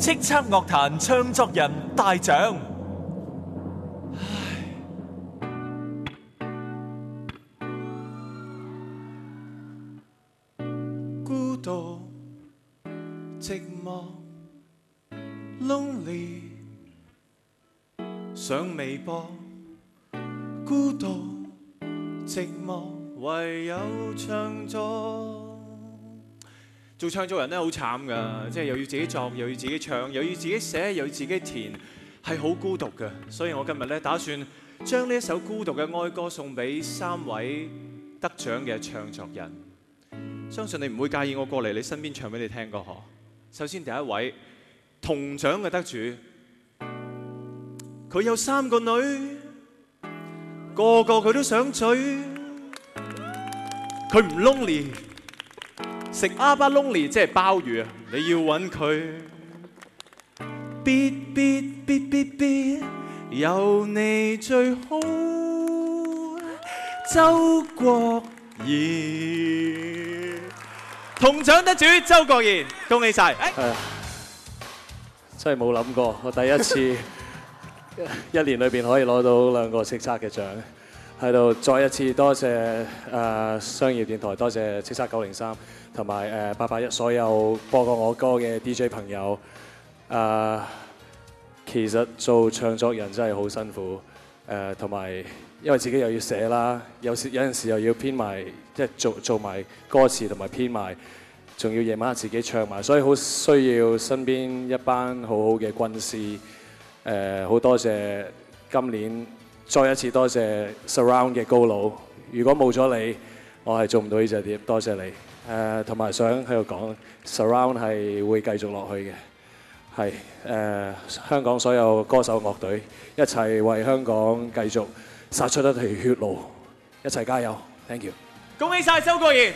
叱咤樂壇唱作人大獎。孤獨、寂寞、lonely， 上微博，孤獨、寂寞，唯有唱作。做唱作人咧好慘㗎，即係又要自己作，又要自己唱，又要自己寫，又要自己填，係好孤獨㗎。所以我今日咧打算將呢一首孤獨嘅哀歌送俾3位得獎嘅唱作人。相信你唔會介意我過嚟你身邊唱俾你聽歌嗬。首先第一位銅獎嘅得主，佢有3個女，個個佢都想追，佢唔 lonely。食阿巴 lonely 即係鮑魚啊！你要揾佢，必有你最好。周國賢，銅獎得主周國賢，恭喜晒！真係冇諗過，我第一次一年裏邊可以攞到2個叱咤嘅獎，喺度再一次多謝商業電台，多謝叱咤903。同埋881所有播過我歌嘅 DJ 朋友，其實做唱作人真係好辛苦，同埋因為自己又要寫啦，有陣時又要編埋，即係做埋歌詞同埋編埋，仲要夜晚自己唱埋，所以好需要身邊一班好好嘅軍師。好多謝今年再一次多謝 Surround 嘅高佬，如果冇咗你，我係做唔到呢隻碟，多謝你。同埋想喺度講 Surround 係會繼續落去嘅，係香港所有歌手樂隊一齊為香港繼續殺出一條血路，一齊加油 ！Thank you， 恭喜晒周國賢。